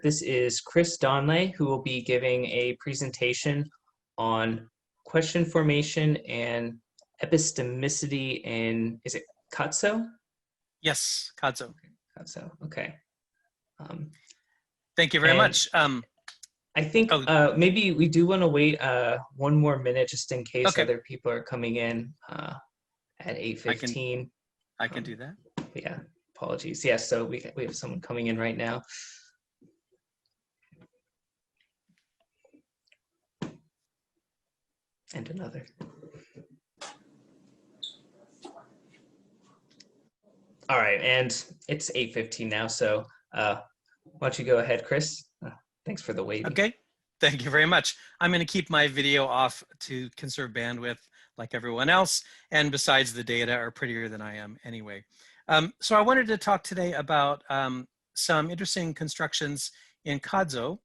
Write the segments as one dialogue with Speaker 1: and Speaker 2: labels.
Speaker 1: This is Chris Donlay, who will be giving a presentation on question formation and epistemicity in, is it Khatso?
Speaker 2: Yes, Khatso.
Speaker 1: Khatso, okay.
Speaker 2: Thank you very much.
Speaker 1: I think maybe we do want to wait one more minute just in case
Speaker 2: Okay.
Speaker 1: other people are coming in at 8:15.
Speaker 2: I can do that.
Speaker 1: Yeah, apologies. Yes, so we have someone coming in right now. And another. All right, and it's 8:15 now, so why don't you go ahead, Chris? Thanks for the waiting.
Speaker 2: Okay, thank you very much. I'm going to keep my video off to conserve bandwidth like everyone else, and besides, the data are prettier than I am anyway. So I wanted to talk today about some interesting constructions in Khatso,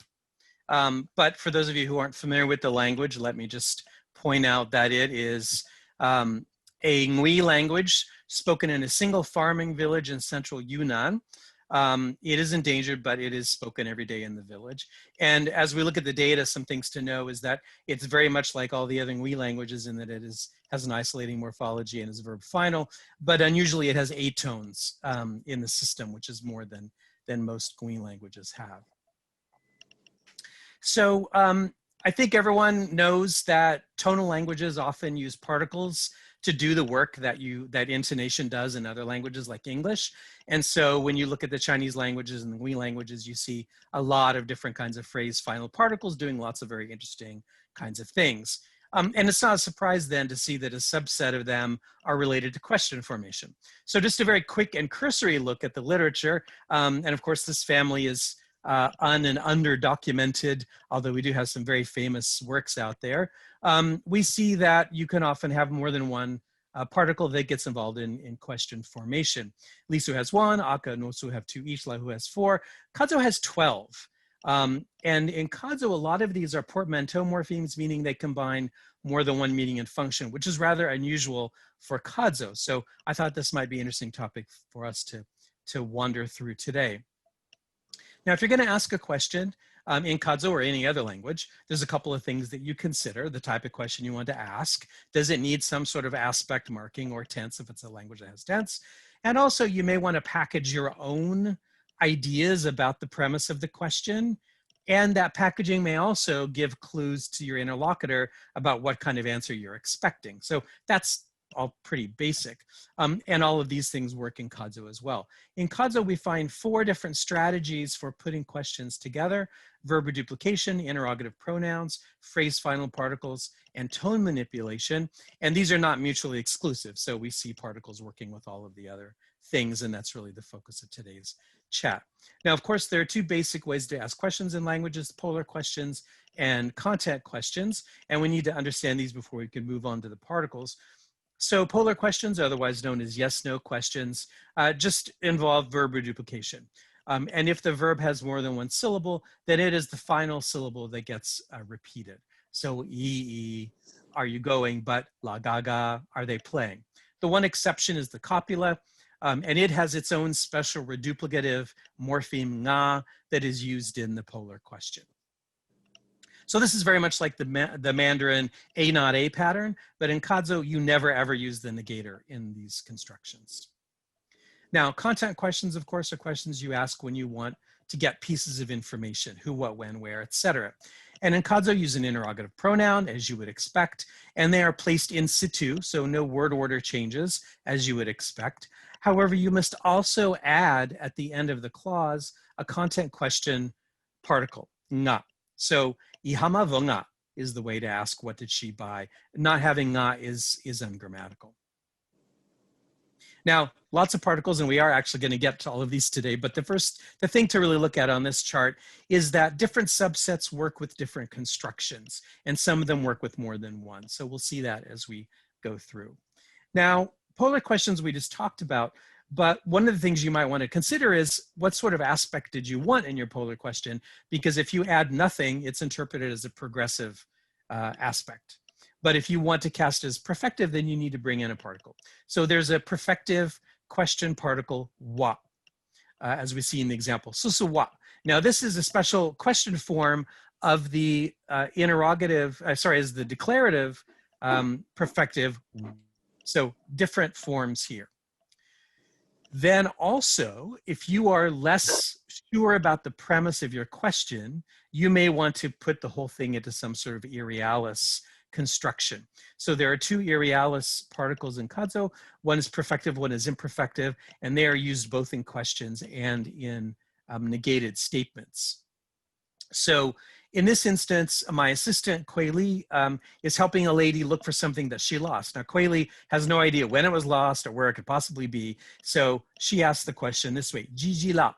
Speaker 2: but for those of you who aren't familiar with the language, let me just point out that it is a Ngui language spoken in a single farming village in central Yunnan. It is endangered, but it is spoken every day in the village. And as we look at the data, some things to know is that it's very much like all the other Ngui languages in that it has an isolating morphology and is verb final, but unusually it has atones in the system, which is more than most Ngui languages have. So I think everyone knows that tonal languages often use particles to do the work that intonation does in other languages like English. And so when you look at the Chinese languages and the Ngui languages, you see a lot of different kinds of phrase final particles doing lots of very interesting kinds of things. And it's not a surprise then to see that a subset of them are related to question formation. So just a very quick and cursory look at the literature. And of course, this family is and under-documented, although we do have some very famous works out there. We see that you can often have more than one particle that gets involved in question formation. Lisu has 1, Aka and Osu have 2 each, Lahu has 4, Khatso has 12. And in Khatso, a lot of these are portmanteau morphemes, meaning they combine more than one meaning and function, which is rather unusual for Khatso. So I thought this might be an interesting topic for us to wander through today. Now, if you're going to ask a question in Khatso or any other language, there's a couple of things that you consider, the type of question you want to ask. Does it need some sort of aspect marking or tense if it's a language that has tense? And also, you may want to package your own ideas about the premise of the question. And that packaging may also give clues to your interlocutor about what kind of answer you're expecting. So that's all pretty basic. And all of these things work in Khatso as well. In Khatso, we find 4 different strategies for putting questions together: verb reduplication, interrogative pronouns, phrase final particles, and tone manipulation. And these are not mutually exclusive. So we see particles working with all of the other things, and that's really the focus of today's chat. Now, of course, there are 2 basic ways to ask questions in languages: polar questions and content questions. And we need to understand these before we can move on to the particles. So polar questions, otherwise known as yes-no questions, just involve verb reduplication. And if the verb has more than one syllable, then it is the final syllable that gets repeated. So EE, are you going, but la gaga, are they playing? The one exception is the copula, and it has its own special reduplicative morpheme nga that is used in the polar question. So this is very much like the Mandarin A not A pattern, but in Khatso, you never ever use the negator in these constructions. Now, content questions, of course, are questions you ask when you want to get pieces of information: who, what, when, where, etc. And in Khatso, use an interrogative pronoun, as you would expect, and they are placed in situ, so no word order changes, as you would expect. However, you must also add at the end of the clause a content question particle, nga. So ihama vonga is the way to ask what did she buy. Not having nga is ungrammatical. Now, lots of particles, and we are actually going to get to all of these today, but the thing to really look at on this chart is that different subsets work with different constructions, and some of them work with more than one. So we'll see that as we go through. Now, polar questions we just talked about, but one of the things you might want to consider is what sort of aspect did you want in your polar question? Because if you add nothing, it's interpreted as a progressive aspect. But if you want to cast as perfective, then you need to bring in a particle. So there's a perfective question particle wa, as we see in the example. Susu wa. Now, this is a special question form of the is the declarative perfective. So different forms here. Then also, if you are less sure about the premise of your question, you may want to put the whole thing into some sort of irrealis construction. So there are two irrealis particles in Khatso. One is perfective, one is imperfective, and they are used both in questions and in negated statements. So in this instance, my assistant, Kuei Li, is helping a lady look for something that she lost. Now, Kuei Li has no idea when it was lost or where it could possibly be. So she asks the question this way, Jiji la,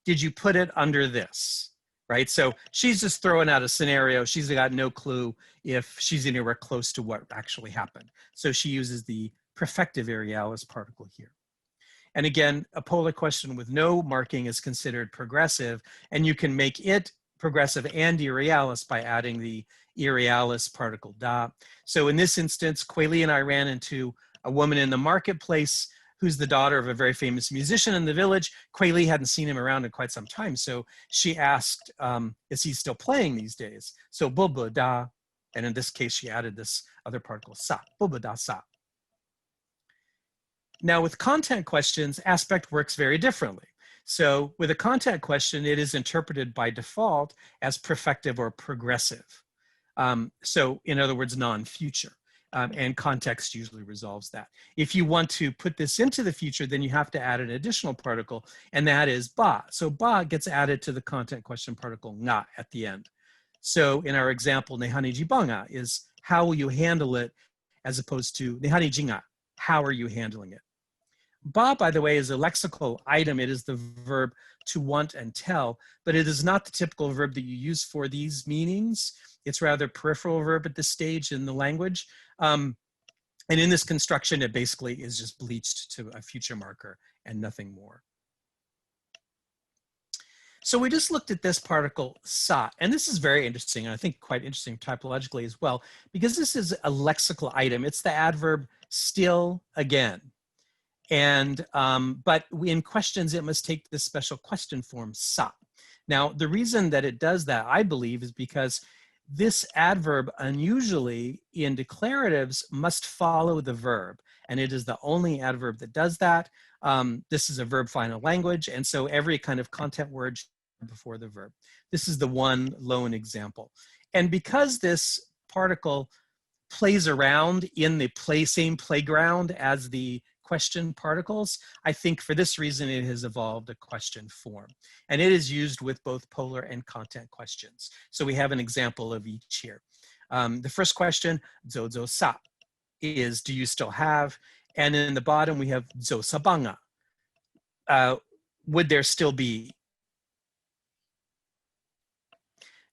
Speaker 2: did you put it under this? Right? So she's just throwing out a scenario. She's got no clue if she's anywhere close to what actually happened. So she uses the perfective irrealis particle here. And again, a polar question with no marking is considered progressive, and you can make it progressive and irrealis by adding the irrealis particle da. So in this instance, Kuei Li and I ran into a woman in the marketplace who's the daughter of a very famous musician in the village. Kuei Li hadn't seen him around in quite some time, so she asked, is he still playing these days? So bu da, and in this case, she added this other particle sa, bu da sa. Now with content questions, aspect works very differently. So with a content question, it is interpreted by default as perfective or progressive. So in other words, non-future. And context usually resolves that. If you want to put this into the future, then you have to add an additional particle, and that is ba. So ba gets added to the content question particle nga at the end. So in our example, nehani jibanga is how will you handle it, as opposed to nehani jinga, how are you handling it? Ba, by the way, is a lexical item. It is the verb to want and tell, but it is not the typical verb that you use for these meanings. It's rather a peripheral verb at this stage in the language. And in this construction, it basically is just bleached to a future marker and nothing more. So we just looked at this particle sa, and this is very interesting, and I think quite interesting typologically as well, because this is a lexical item. It's the adverb still again. And, but in questions, it must take this special question form sa. Now, the reason that it does that, I believe, is because this adverb unusually in declaratives must follow the verb. And it is the only adverb that does that. This is a verb final language. And so every kind of content word before the verb. This is the one lone example. And because this particle plays around in the same playground as the question particles, I think for this reason it has evolved a question form. And it is used with both polar and content questions. So we have an example of each here. The first question, zozo sa, is do you still have? And in the bottom we have zo sabanga, would there still be?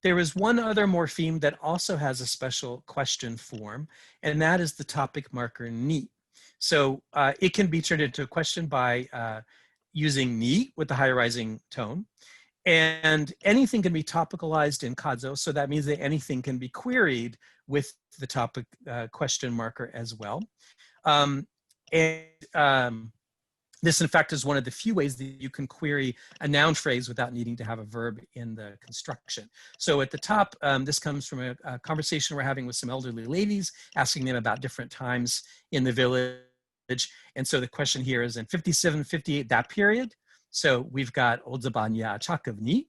Speaker 2: There is one other morpheme that also has a special question form, and that is the topic marker ni. So it can be turned into a question by using ni with the high rising tone. And anything can be topicalized in Khatso, so that means that anything can be queried with the topic question marker as well. This, in fact, is one of the few ways that you can query a noun phrase without needing to have a verb in the construction. So at the top, this comes from a conversation we're having with some elderly ladies, asking them about different times in the village. And so the question here is in 57, 58, that period. So we've got Odzabanya Chakavni.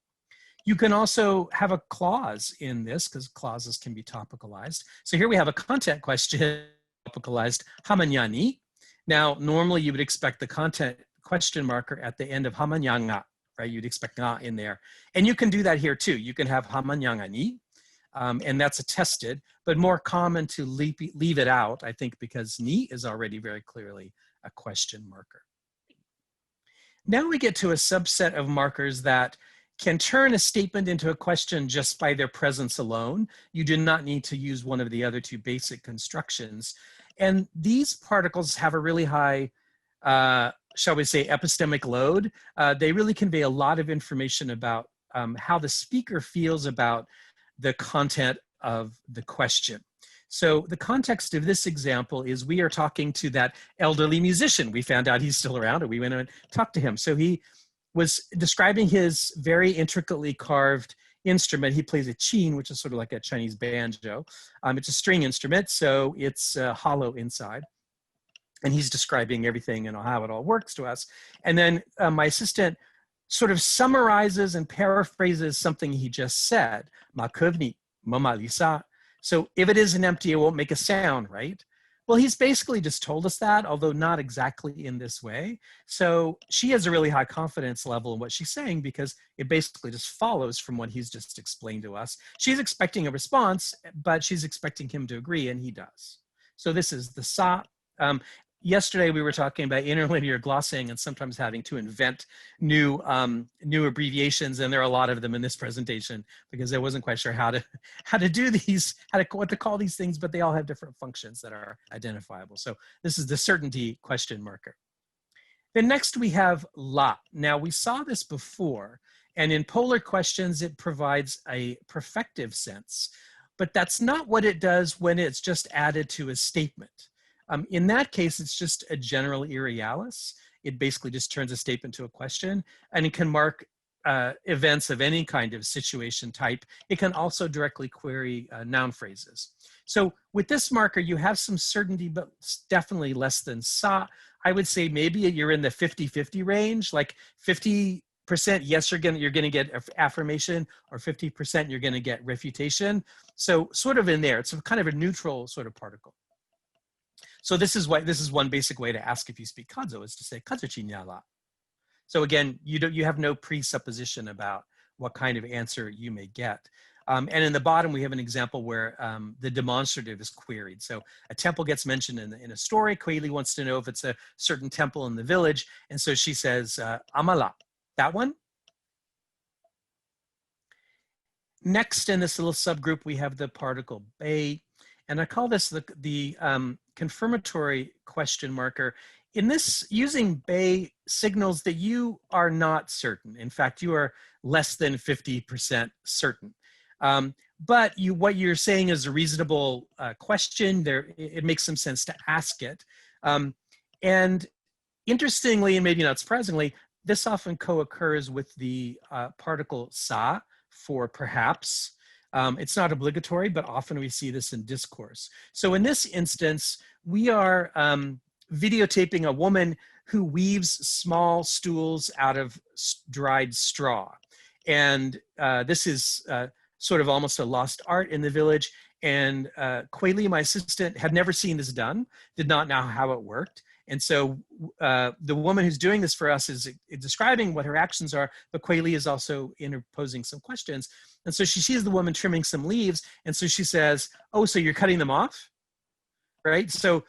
Speaker 2: You can also have a clause in this because clauses can be topicalized. So here we have a content question topicalized Hamanyani. Now, normally you would expect the content question marker at the end of hamanyanga, right? You'd expect nga in there. And you can do that here too. You can have hamanyanga ni, and that's attested, but more common to leave it out, I think, because ni is already very clearly a question marker. Now we get to a subset of markers that can turn a statement into a question just by their presence alone. You do not need to use one of the other two basic constructions. And these particles have a really high, shall we say, epistemic load. They really convey a lot of information about how the speaker feels about the content of the question. So the context of this example is we are talking to that elderly musician. We found out he's still around and we went and talked to him. So he was describing his very intricately carved instrument. He plays a qin, which is sort of like a Chinese banjo. It's a string instrument, so it's hollow inside. And he's describing everything and how it all works to us. And then my assistant sort of summarizes and paraphrases something he just said. Ma kovni, mama lisa. So if it isn't empty, it won't make a sound, right? Well, he's basically just told us that, although not exactly in this way. So she has a really high confidence level in what she's saying because it basically just follows from what he's just explained to us. She's expecting a response, but she's expecting him to agree, and he does. So this is the sa. Yesterday, we were talking about interlinear glossing and sometimes having to invent new abbreviations, and there are a lot of them in this presentation because I wasn't quite sure how to do these, what to call these things, but they all have different functions that are identifiable. So this is the certainty question marker. Then next we have la. Now we saw this before, and in polar questions, it provides a perfective sense, but that's not what it does when it's just added to a statement. In that case, it's just a general irrealis. It basically just turns a statement to a question, and it can mark events of any kind of situation type. It can also directly query noun phrases. So with this marker, you have some certainty, but definitely less than sa. I would say maybe you're in the 50-50 range, like 50% yes, you're gonna get affirmation, or 50% you're gonna get refutation. So sort of in there, it's kind of a neutral sort of particle. So this is one basic way to ask if you speak Khatso, is to say Khatso chi nya la. So again, you have no presupposition about what kind of answer you may get. And in the bottom, we have an example where the demonstrative is queried. So a temple gets mentioned in a story. Kweli wants to know if it's a certain temple in the village. And so she says, amala, that one. Next in this little subgroup, we have the particle bei. And I call this the confirmatory question marker. In this, using bei signals that you are not certain. In fact, you are less than 50% certain. But what you're saying is a reasonable question. It makes some sense to ask it. And interestingly, and maybe not surprisingly, this often co-occurs with the particle sa for perhaps. It's not obligatory, but often we see this in discourse. So in this instance, we are videotaping a woman who weaves small stools out of dried straw. And this is sort of almost a lost art in the village. And Kweli, my assistant, had never seen this done, did not know how it worked. And so the woman who's doing this for us is describing what her actions are, but Kweli is also interposing some questions. And so she sees the woman trimming some leaves, and so she says, oh, so you're cutting them off, right? So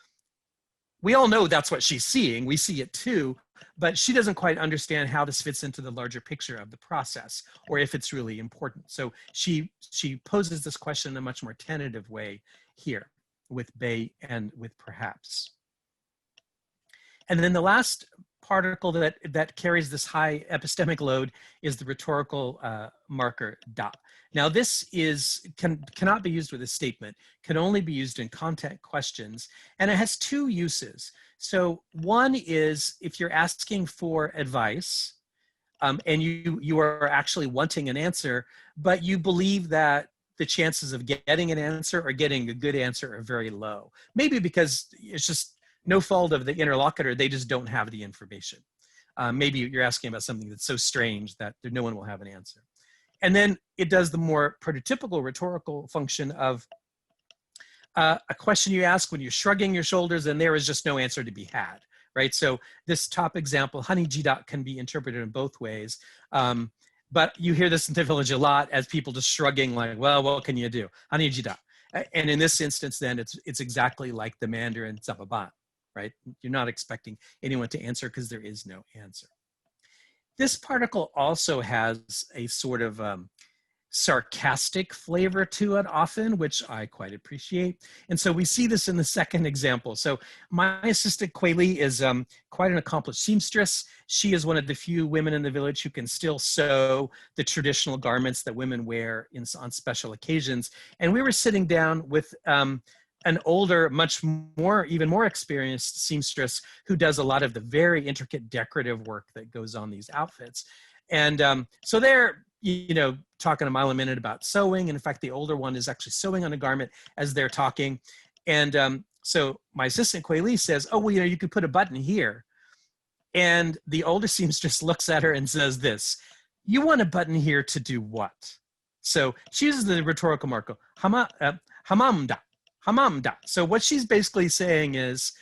Speaker 2: we all know that's what she's seeing. We see it too, but she doesn't quite understand how this fits into the larger picture of the process, or if it's really important. So she poses this question in a much more tentative way here with bei and with perhaps. And then the last particle that carries this high epistemic load is the rhetorical marker da. Now this cannot be used with a statement, can only be used in content questions, and it has two uses. So one is if you're asking for advice and you are actually wanting an answer, but you believe that the chances of getting an answer or getting a good answer are very low. Maybe because it's just no fault of the interlocutor, they just don't have the information. Maybe you're asking about something that's so strange that no one will have an answer. And then it does the more prototypical rhetorical function of a question you ask when you're shrugging your shoulders and there is just no answer to be had, right? So this top example, hani jida, can be interpreted in both ways. But you hear this in the village a lot as people just shrugging like, well, what can you do? Hani jida. And in this instance, then it's exactly like the Mandarin zababan, right? You're not expecting anyone to answer because there is no answer. This particle also has a sort of sarcastic flavor to it often, which I quite appreciate. And so we see this in the second example. So my assistant Kweli is quite an accomplished seamstress. She is one of the few women in the village who can still sew the traditional garments that women wear on special occasions. And we were sitting down with an older, even more experienced seamstress who does a lot of the very intricate decorative work that goes on these outfits. And so they're, talking a mile a minute about sewing. And in fact, the older one is actually sewing on a garment as they're talking. And so my assistant, Kwei Lee, says, oh, well, you could put a button here. And the older seamstress looks at her and says this, you want a button here to do what? So she uses the rhetorical marker, hamamda. So what she's basically saying is,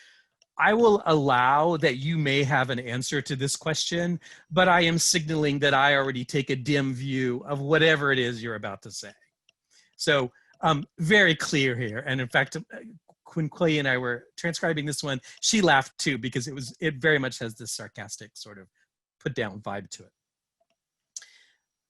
Speaker 2: I will allow that you may have an answer to this question, but I am signaling that I already take a dim view of whatever it is you're about to say. So very clear here. And in fact, when Clay and I were transcribing this one, she laughed too, because it very much has this sarcastic sort of put down vibe to it.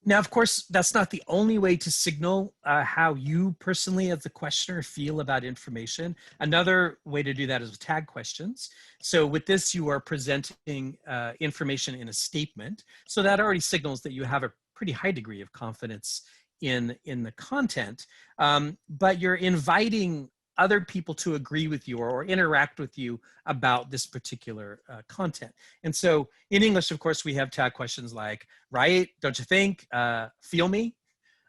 Speaker 2: Now, of course, that's not the only way to signal how you personally as the questioner feel about information. Another way to do that is with tag questions. So with this, you are presenting information in a statement. So that already signals that you have a pretty high degree of confidence in the content, but you're inviting other people to agree with you or interact with you about this particular content. And so in English, of course, we have tag questions like, right, don't you think, feel me?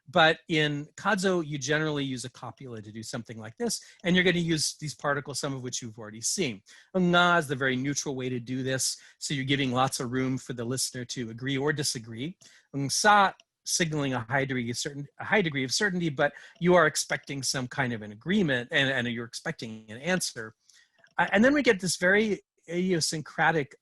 Speaker 2: But in Khatso, you generally use a copula to do something like this, and you're going to use these particles, some of which you've already seen. Nga is the very neutral way to do this, so you're giving lots of room for the listener to agree or disagree. Sa, signaling a high degree of certainty, but you are expecting some kind of an agreement, and you're expecting an answer. And then we get this very idiosyncratic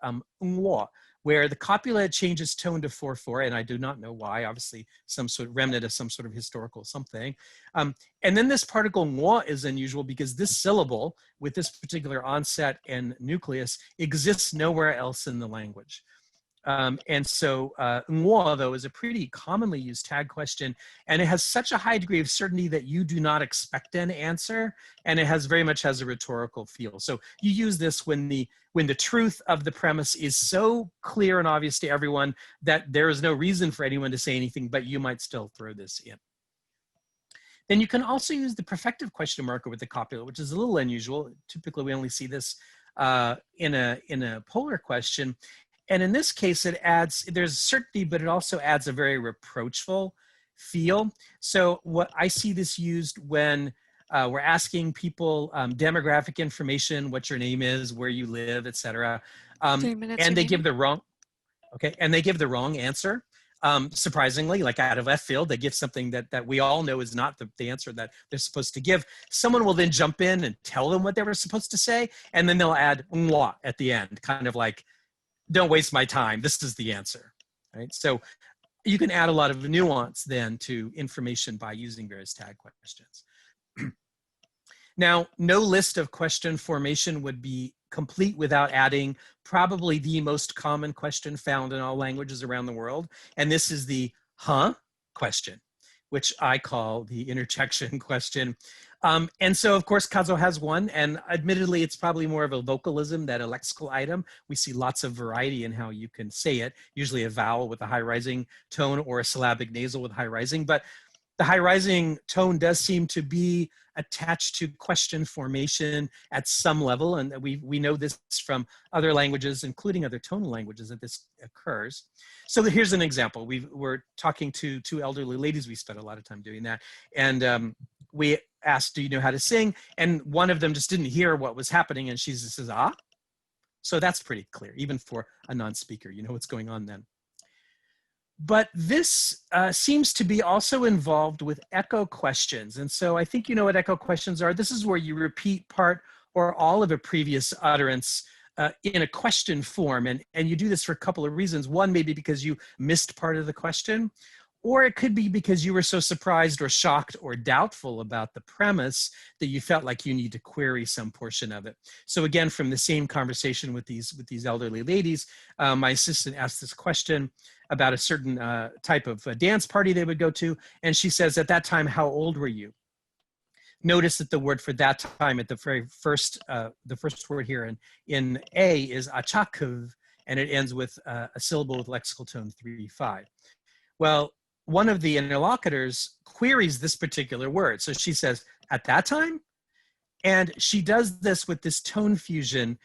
Speaker 2: where the copula changes tone to 4/4, and I do not know why, obviously some sort of remnant of some sort of historical something. And then this particle ngo is unusual because this syllable with this particular onset and nucleus exists nowhere else in the language. And so ngo, though, is a pretty commonly used tag question, and it has such a high degree of certainty that you do not expect an answer, and it very much has a rhetorical feel. So you use this when the truth of the premise is so clear and obvious to everyone that there is no reason for anyone to say anything, but you might still throw this in. Then you can also use the perfective question marker with the copula, which is a little unusual. Typically, we only see this in a polar question. And in this case, there's certainty, but it also adds a very reproachful feel. So what I see this used when we're asking people demographic information, what your name is, where you live, etc. And they give the wrong, and they give the wrong answer. Surprisingly, like out of left field, they give something that we all know is not the answer that they're supposed to give. Someone will then jump in and tell them what they were supposed to say, and then they'll add "mwa" at the end, kind of like, don't waste my time, this is the answer, right? So you can add a lot of nuance then to information by using various tag questions. Now, no list of question formation would be complete without adding probably the most common question found in all languages around the world, and this is the huh question, which I call the interjection question. And so, of course, Khatso has one, and admittedly, it's probably more of a vocalism than a lexical item. We see lots of variety in how you can say it, usually a vowel with a high rising tone or a syllabic nasal with high rising, but the high rising tone does seem to be attached to question formation at some level, and we know this from other languages, including other tonal languages, that this occurs. So here's an example. We're talking to two elderly ladies. We spent a lot of time doing that, and we asked, do you know how to sing? And one of them just didn't hear what was happening, and she just says, ah. So that's pretty clear, even for a non-speaker, you know what's going on then. But this seems to be also involved with echo questions. And so I think you know what echo questions are. This is where you repeat part or all of a previous utterance in a question form. And you do this for a couple of reasons. One, maybe because you missed part of the question, or it could be because you were so surprised or shocked or doubtful about the premise that you felt like you need to query some portion of it. So again, from the same conversation with these elderly ladies, my assistant asked this question about a certain type of dance party they would go to, and she says, at that time, how old were you? Notice that the word for that time at the very first, the first word here in A is achakuv, and it ends with a syllable with lexical tone 3-5. Well, one of the interlocutors queries this particular word. So she says, at that time? And she does this with this tone fusion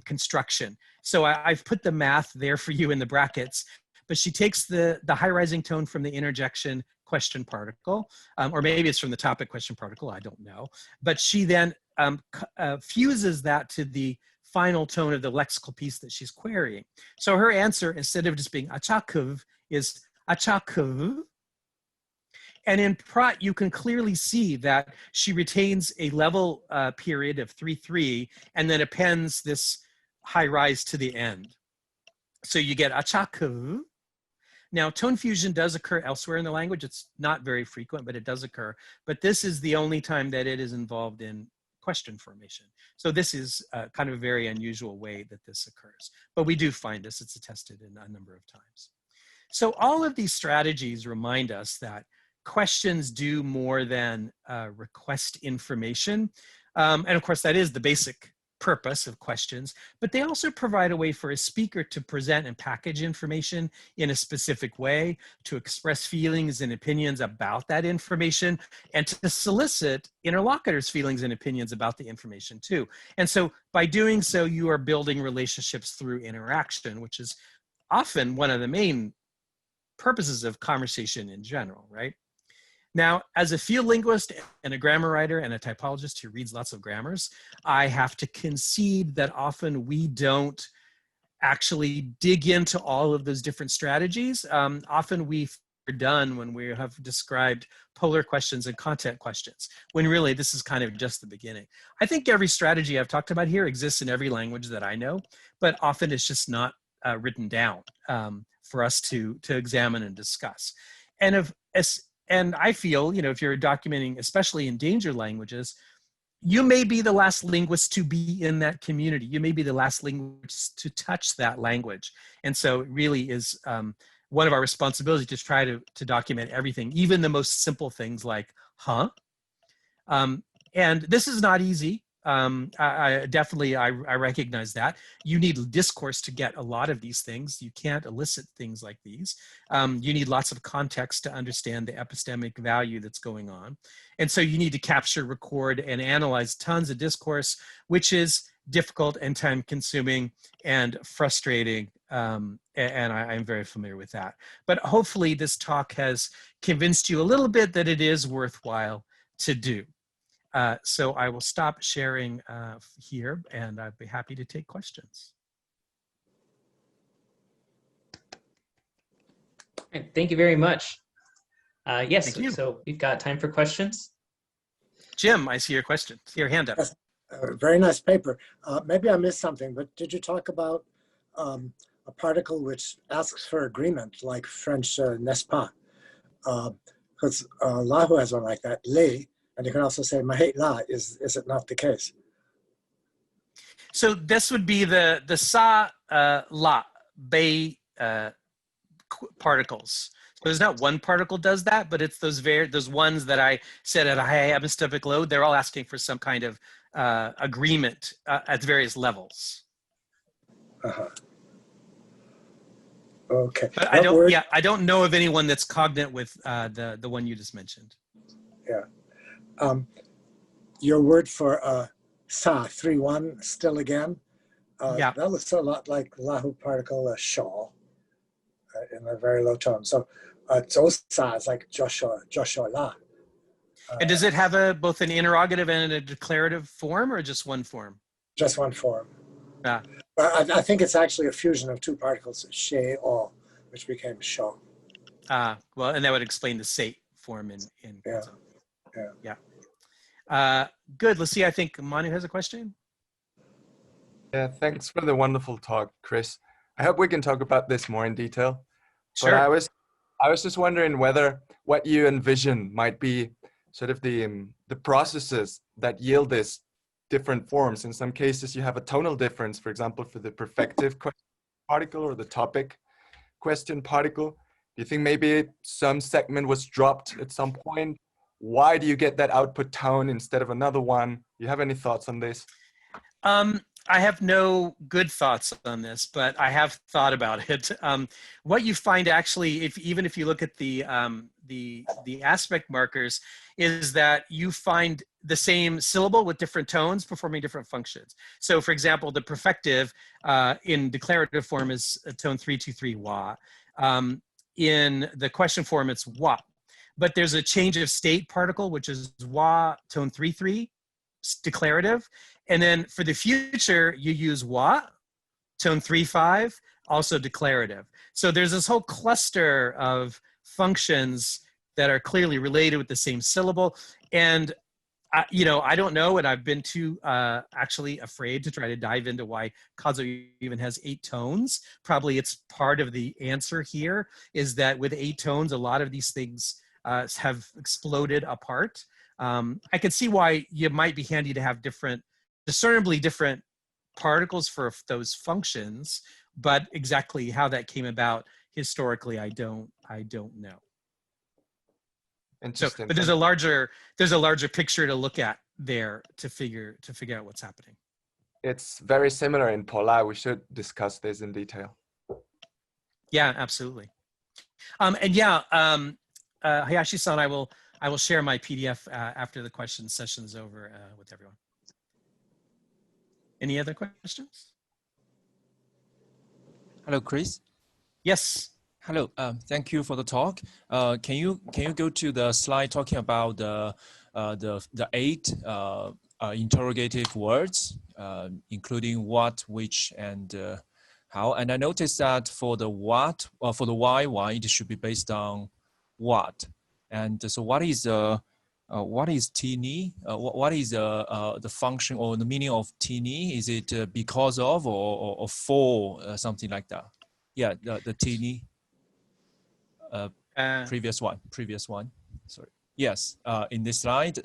Speaker 2: construction. So I've put the math there for you in the brackets, but she takes the high rising tone from the interjection question particle, or maybe it's from the topic question particle, I don't know. But she then fuses that to the final tone of the lexical piece that she's querying. So her answer, instead of just being achakuv, is achakuv. And in Prat, you can clearly see that she retains a level period of 3-3 and then appends this high rise to the end. So you get achakuv. Now, tone fusion does occur elsewhere in the language. It's not very frequent, but it does occur. But this is the only time that it is involved in question formation. So this is kind of a very unusual way that this occurs. But we do find this. It's attested in a number of times. So all of these strategies remind us that questions do more than request information. And of course, that is the basic purpose of questions, but they also provide a way for a speaker to present and package information in a specific way, to express feelings and opinions about that information, and to solicit interlocutors' feelings and opinions about the information too. And so by doing so, you are building relationships through interaction, which is often one of the main purposes of conversation in general, right? Now, as a field linguist and a grammar writer and a typologist who reads lots of grammars, I have to concede that often we don't actually dig into all of those different strategies. Often we are done when we have described polar questions and content questions, when really this is kind of just the beginning. I think every strategy I've talked about here exists in every language that I know, but often it's just not written down for us to examine and discuss. And I feel, if you're documenting, especially endangered languages, you may be the last linguist to be in that community. You may be the last linguist to touch that language. And so it really is one of our responsibilities to try to document everything, even the most simple things like, huh? And this is not easy. I definitely recognize that. You need discourse to get a lot of these things. You can't elicit things like these. You need lots of context to understand the epistemic value that's going on. And so you need to capture, record, and analyze tons of discourse, which is difficult and time consuming and frustrating. And I'm very familiar with that. But hopefully this talk has convinced you a little bit that it is worthwhile to do. So I will stop sharing here, and I'd be happy to take questions.
Speaker 1: Thank you very much. Yes,
Speaker 2: Thank you.
Speaker 1: So we've got time for questions.
Speaker 2: Jim, I see your question. Your hand up.
Speaker 3: Yes, very nice paper. Maybe I missed something, but did you talk about a particle which asks for agreement, like French n'est pas? Because Lahu has one like that, les. And you can also say mahit la, is it not the case?
Speaker 2: So this would be the sa la bay particles. So there's not one particle does that, but it's those ones that I said at a high epistemic load. They're all asking for some kind of agreement at various levels.
Speaker 3: Okay.
Speaker 2: But I don't know of anyone that's cognate with the one you just mentioned.
Speaker 3: Yeah. Your word for sa, 3-1, still again.
Speaker 2: Yeah.
Speaker 3: That looks a lot like Lahu particle shaw in a very low tone. So sa is like Joshua la.
Speaker 2: And does it have both an interrogative and a declarative form, or just one form?
Speaker 3: Just one form.
Speaker 2: Yeah.
Speaker 3: But I think it's actually a fusion of two particles, she, all, which became shaw.
Speaker 2: Well, and that would explain the sate form in
Speaker 3: Yeah.
Speaker 2: Khatso. Yeah. Good. Let's see. I think Manu has a question.
Speaker 4: Yeah, thanks for the wonderful talk, Chris. I hope we can talk about this more in detail.
Speaker 2: Sure.
Speaker 4: But I was just wondering whether what you envision might be sort of the processes that yield this different forms. In some cases, you have a tonal difference, for example, for the perfective question particle or the topic question particle. Do you think maybe some segment was dropped at some point? Why do you get that output tone instead of another one? Do you have any thoughts on this?
Speaker 2: I have no good thoughts on this, but I have thought about it. What you find actually, even if you look at the aspect markers, is that you find the same syllable with different tones performing different functions. So, for example, the perfective in declarative form is tone 323 wa. In the question form, it's wa. But there's a change of state particle, which is wa tone 3-3, declarative. And then for the future, you use wa, tone 3-5, also declarative. So there's this whole cluster of functions that are clearly related with the same syllable. And I don't know, and I've been too actually afraid to try to dive into why Khatso even has 8 tones. Probably it's part of the answer here, is that with 8 tones, a lot of these things have exploded apart. I can see why you might be handy to have discernibly different particles for those functions, but exactly how that came about historically, I don't know.
Speaker 4: Interesting.
Speaker 2: But there's a larger picture to look at there to figure out what's happening.
Speaker 4: It's very similar in Polar. We should discuss this in detail.
Speaker 2: Yeah, absolutely. And yeah, Hayashi-san, I will share my PDF after the question session is over with everyone. Any other questions?
Speaker 5: Hello, Chris.
Speaker 2: Yes.
Speaker 5: Hello. Thank you for the talk. Can you go to the slide talking about the 8 interrogative words, including what, which, and how? And I noticed that for the what, for the why one, it should be based on what. And so, what is tini? What is the function or the meaning of tini? Is it because of or for something like that? Yeah, the tini. Previous one. Sorry. Yes. In this slide,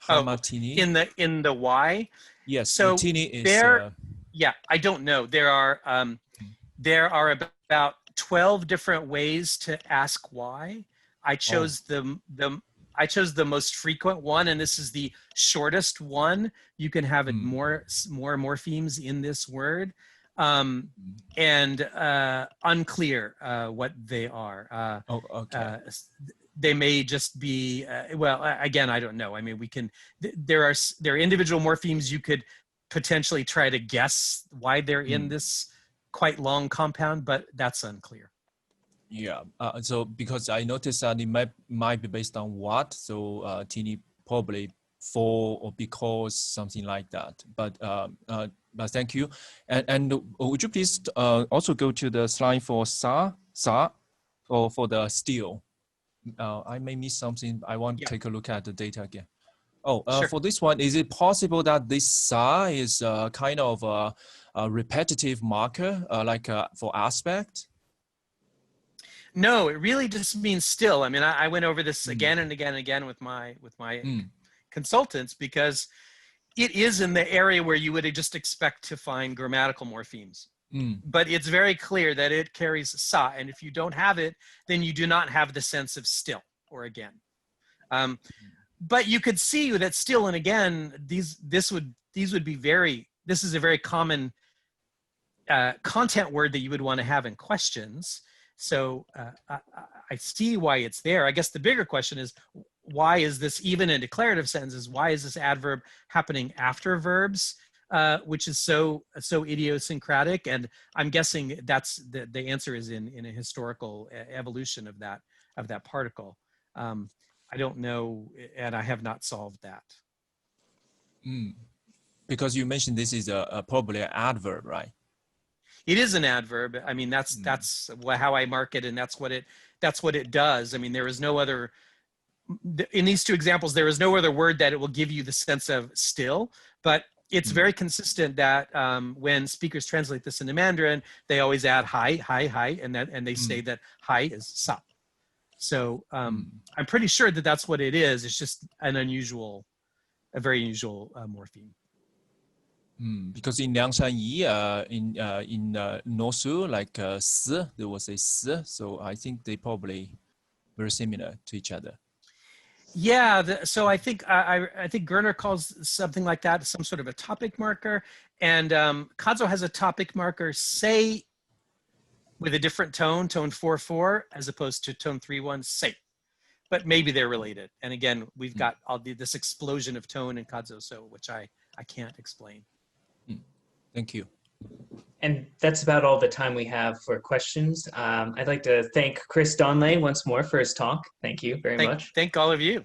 Speaker 5: hamatini.
Speaker 2: In the why.
Speaker 5: Yes.
Speaker 2: So
Speaker 5: tini is
Speaker 2: there. Yeah, I don't know. There are about 12 different ways to ask why. I chose the most frequent one, and this is the shortest one. You can have it more morphemes in this word. And unclear what they are.
Speaker 5: okay.
Speaker 2: They may just be, well, again, I don't know. I mean, there are individual morphemes you could potentially try to guess why they're in this quite long compound, but that's unclear.
Speaker 5: Yeah, so because I noticed that it might be based on what, so tini probably for or because, something like that. But thank you. And would you please also go to the slide for sa, or for the steel? I may miss something. I want to take a look at the data again. Oh,
Speaker 2: sure.
Speaker 5: For this one, is it possible that this sa is kind of a repetitive marker, like for aspect?
Speaker 2: No, it really just means still. I mean, I went over this again and again and again with my consultants, because it is in the area where you would just expect to find grammatical morphemes. But it's very clear that it carries sa, and if you don't have it, then you do not have the sense of still or again. But you could see that still and again, this is a very common content word that you would want to have in questions. So I see why it's there. I guess the bigger question is, why is this, even in declarative sentences, why is this adverb happening after verbs, which is so idiosyncratic? And I'm guessing that's the answer is in a historical evolution of that particle. I don't know, and I have not solved that.
Speaker 5: Because you mentioned this is probably an adverb, right?
Speaker 2: It is an adverb. I mean, that's how I mark it, and that's what it does. I mean, there is no other, in these two examples, there is no other word that it will give you the sense of still, but it's very consistent that when speakers translate this into Mandarin, they always add hi, and they say that hi is sa. So I'm pretty sure that that's what it is. It's just a very unusual morpheme.
Speaker 5: Because in Liangshan Yi, in Nosu, like s, there was a s, so I think they probably very similar to each other.
Speaker 2: Yeah, so I think I think Gerner calls something like that some sort of a topic marker, and Khatso has a topic marker, say, with a different tone, tone 4/4, as opposed to tone 3/1, say. But maybe they're related. And again, we've got this explosion of tone in Khatso, so which I can't explain.
Speaker 5: Thank you.
Speaker 1: And that's about all the time we have for questions. I'd like to thank Chris Donlay once more for his talk. Thank you very much.
Speaker 2: Thank all of you.